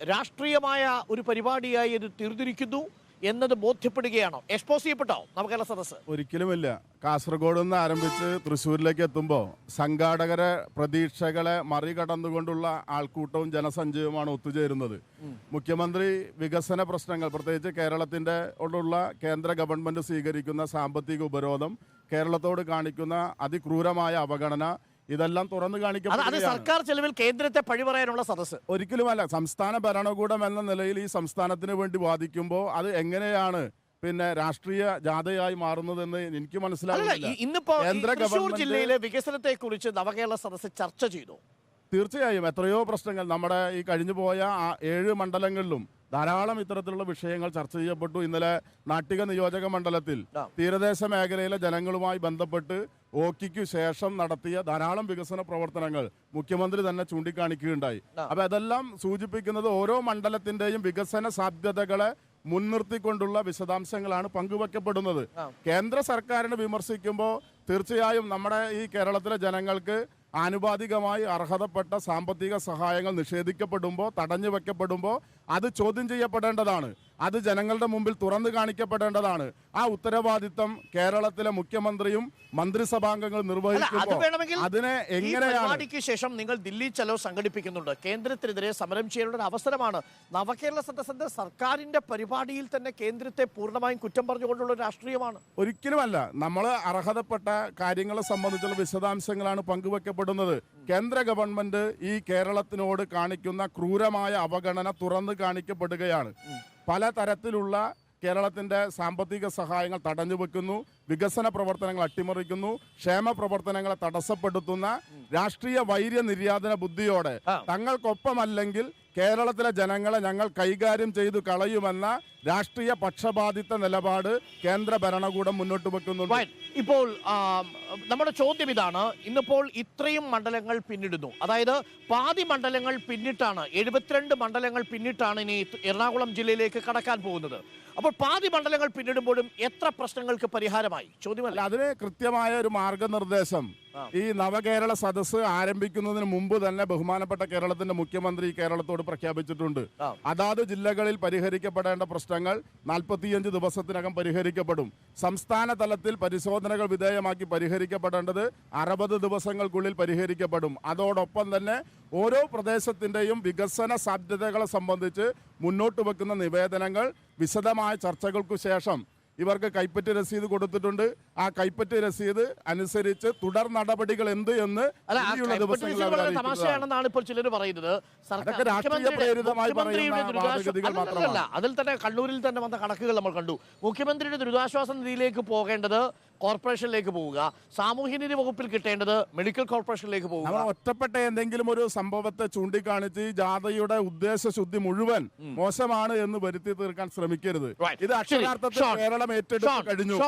രാഷ്ട്രീയമായ ഒരു പരിപാടിയായി ഇത് തീർന്നിരിക്കുന്നു എന്നത് ബോധ്യപ്പെടുകയാണോ? എക്സ്പോസ് ചെയ്യപ്പെട്ടോ നവകേരള സദസ്സ്? ഒരിക്കലുമില്ല. കാസർഗോഡ് നിന്ന് ആരംഭിച്ച് തൃശ്ശൂരിലേക്ക് എത്തുമ്പോൾ സംഘാടകരെ പ്രതീക്ഷകളെ മറികടന്നുകൊണ്ടുള്ള ആൾക്കൂട്ടവും ജനസഞ്ചയവുമാണ് ഒത്തുചേരുന്നത്. മുഖ്യമന്ത്രി വികസന പ്രശ്നങ്ങൾ, പ്രത്യേകിച്ച് കേരളത്തിൻ്റെ ഉള്ള കേന്ദ്ര ഗവൺമെന്റ് സ്വീകരിക്കുന്ന സാമ്പത്തിക ഉപരോധം, കേരളത്തോട് കാണിക്കുന്ന അതിക്രൂരമായ അവഗണന, ഇതെല്ലാം തുറന്നു കാണിക്കപ്പെടുകയാണ്. സർക്കാർ ചെലവിൽ കേന്ദ്രത്തെ പഴിപറയാനുള്ള സദസ്സ് ഒരിക്കലുമല്ല. സംസ്ഥാന ഭരണകൂടം എന്ന നിലയിൽ ഈ സംസ്ഥാനത്തിന് വേണ്ടി വാദിക്കുമ്പോൾ അത് എങ്ങനെയാണ് പിന്നെ രാഷ്ട്രീയ ജാഥയായി മാറുന്നതെന്ന് എനിക്ക് മനസ്സിലാവില്ല. ഇന്നിപ്പോ തൃശ്ശൂർ ജില്ലയിലെ വികസനത്തെ കുറിച്ച് നവകേരള സദസ്സ് ചർച്ച ചെയ്തു. തീർച്ചയായും എത്രയോ പ്രശ്നങ്ങൾ നമ്മുടെ ഈ കഴിഞ്ഞു പോയ 7 മണ്ഡലങ്ങളിലും ധാരാളം ഇത്തരത്തിലുള്ള വിഷയങ്ങൾ ചർച്ച ചെയ്യപ്പെട്ടു. ഇന്നലെ നാട്ടിക നിയോജക മണ്ഡലത്തിൽ തീരദേശ മേഖലയിലെ ജനങ്ങളുമായി ബന്ധപ്പെട്ട് ഓക്കിക്കു ശേഷം നടത്തിയ ധാരാളം വികസന പ്രവർത്തനങ്ങൾ മുഖ്യമന്ത്രി തന്നെ ചൂണ്ടിക്കാണിക്കുകയുണ്ടായി. അപ്പൊ അതെല്ലാം സൂചിപ്പിക്കുന്നത് ഓരോ മണ്ഡലത്തിന്റെയും വികസന സാധ്യതകളെ മുൻനിർത്തിക്കൊണ്ടുള്ള വിശദാംശങ്ങളാണ് പങ്കുവെക്കപ്പെടുന്നത്. കേന്ദ്ര സർക്കാരിനെ വിമർശിക്കുമ്പോൾ തീർച്ചയായും നമ്മുടെ ഈ കേരളത്തിലെ ജനങ്ങൾക്ക് ആനുപാതികമായി അർഹതപ്പെട്ട സാമ്പത്തിക സഹായങ്ങൾ നിഷേധിക്കപ്പെടുമ്പോൾ, തടഞ്ഞു വെക്കപ്പെടുമ്പോൾ അത് ചോദ്യം ചെയ്യപ്പെടേണ്ടതാണ്. അത് ജനങ്ങളുടെ മുമ്പിൽ തുറന്നു കാണിക്കപ്പെടേണ്ടതാണ്. ആ ഉത്തരവാദിത്തം കേരളത്തിലെ മുഖ്യമന്ത്രിയും മന്ത്രിസഭാംഗങ്ങളും നിർവഹിക്കുമ്പോൾ അതിനെ എങ്ങനെയാണ് ശേഷം നിങ്ങൾ ദില്ലി ചലോ സംഘടിപ്പിക്കുന്നുണ്ട്. കേന്ദ്രത്തിനെതിരെ സമരം ചെയ്യാനുള്ള ഒരു അവസരമാണ്. നവകേരള സദസ്സിന്റെ സർക്കാരിന്റെ പരിപാടിയിൽ തന്നെ കേന്ദ്രത്തെ പൂർണ്ണമായും കുറ്റം പറഞ്ഞുകൊണ്ടുള്ള രാഷ്ട്രീയമാണ്. ഒരിക്കലുമല്ല. നമ്മൾ അർഹതപ്പെട്ട കാര്യങ്ങളെ സംബന്ധിച്ചുള്ള വിശദാംശങ്ങളാണ് പങ്കുവെക്കപ്പെടുന്നത്. കേന്ദ്ര ഗവൺമെന്റ് ഈ കേരളത്തിനോട് കാണിക്കുന്ന ക്രൂരമായ അവഗണന തുറന്നു കാണിക്കപ്പെടുകയാണ്. പലതരത്തിലുള്ള കേരളത്തിന്റെ സാമ്പത്തിക സഹായങ്ങൾ തടഞ്ഞുവെക്കുന്നു, വികസന പ്രവർത്തനങ്ങൾ അട്ടിമറിക്കുന്നു, ക്ഷേമ പ്രവർത്തനങ്ങളെ തടസ്സപ്പെടുത്തുന്ന രാഷ്ട്രീയ വൈര്യ നിര്യാതന ബുദ്ധിയോടെ തങ്ങൾക്കൊപ്പമല്ലെങ്കിൽ കേരളത്തിലെ ജനങ്ങളെ ഞങ്ങൾ കൈകാര്യം ചെയ്തു കളയുമെന്ന രാഷ്ട്രീയ പക്ഷപാതിത്വ നിലപാട് കേന്ദ്ര ഭരണകൂടം മുന്നോട്ട് വെക്കുന്നുണ്ട്. ഇപ്പോൾ നമ്മുടെ ചോദ്യം ഇതാണ്. ഇന്നിപ്പോൾ ഇത്രയും മണ്ഡലങ്ങൾ പിന്നിടുന്നു, അതായത് പാതി മണ്ഡലങ്ങൾ പിന്നിട്ടാണ്, 72 മണ്ഡലങ്ങൾ പിന്നിട്ടാണ് ഇനി എറണാകുളം ജില്ലയിലേക്ക് കടക്കാൻ പോകുന്നത്. അപ്പോൾ പാതി മണ്ഡലങ്ങൾ പിന്നിടുമ്പോഴും എത്ര പ്രശ്നങ്ങൾക്ക് പരിഹാരമായി? ചോദ്യമല്ല, അതിന് കൃത്യമായ ഒരു മാർഗനിർദ്ദേശം ഈ നവകേരള സദസ്സ് ആരംഭിക്കുന്നതിന് മുമ്പ് തന്നെ ബഹുമാനപ്പെട്ട കേരളത്തിന്റെ മുഖ്യമന്ത്രി കേരളത്തോട് പ്രഖ്യാപിച്ചിട്ടുണ്ട്. അതാത് ജില്ലകളിൽ പരിഹരിക്കപ്പെടേണ്ട പ്രശ്നങ്ങൾ 45 ദിവസത്തിനകം പരിഹരിക്കപ്പെടും. സംസ്ഥാന തലത്തിൽ പരിശോധനകൾ വിധേയമാക്കി പരിഹരിക്കപ്പെടേണ്ടത് 60 ദിവസങ്ങൾക്കുള്ളിൽ പരിഹരിക്കപ്പെടും. അതോടൊപ്പം തന്നെ ഓരോ പ്രദേശത്തിന്റെയും വികസന സാധ്യതകളെ സംബന്ധിച്ച് മുന്നോട്ട് വെക്കുന്ന നിവേദനങ്ങൾ വിശദമായ ചർച്ചകൾക്കു ശേഷം ഇവർക്ക് കൈപ്പറ്റി രസീത് കൊടുത്തിട്ടുണ്ട്. ആ കൈപ്പറ്റി രസീത് അനുസരിച്ച് തുടർ നടപടികൾ എന്ത് എന്ന് തമാശയാണെന്നാണ് ഇപ്പോൾ ചിലർ പറയുന്നത്. അതിൽ തന്നെ കണ്ണൂരിൽ തന്നെ വന്ന കണക്കുകൾ നമ്മൾ കണ്ടു. മുഖ്യമന്ത്രിയുടെ ദുരിതാശ്വാസ നിധിയിലേക്ക് പോകേണ്ടത് കോർപ്പറേഷനിലേക്ക് പോവുക, സാമൂഹ്യനീതി വകുപ്പിൽ കിട്ടേണ്ടത് മെഡിക്കൽ കോർപ്പറേഷനിലേക്ക് പോവുക. ഒറ്റപ്പെട്ട എന്തെങ്കിലും ഒരു സംഭവത്തെ ചൂണ്ടിക്കാണിച്ച് ജാഥയുടെ ഉദ്ദേശശുദ്ധി മുഴുവൻ മോശമാണ് എന്ന് വരുത്തി തീർക്കാൻ ശ്രമിക്കരുത്. ഇത് അക്ഷരാർത്ഥത്തിൽ കേരളം ഏറ്റെടുത്ത് കഴിഞ്ഞു.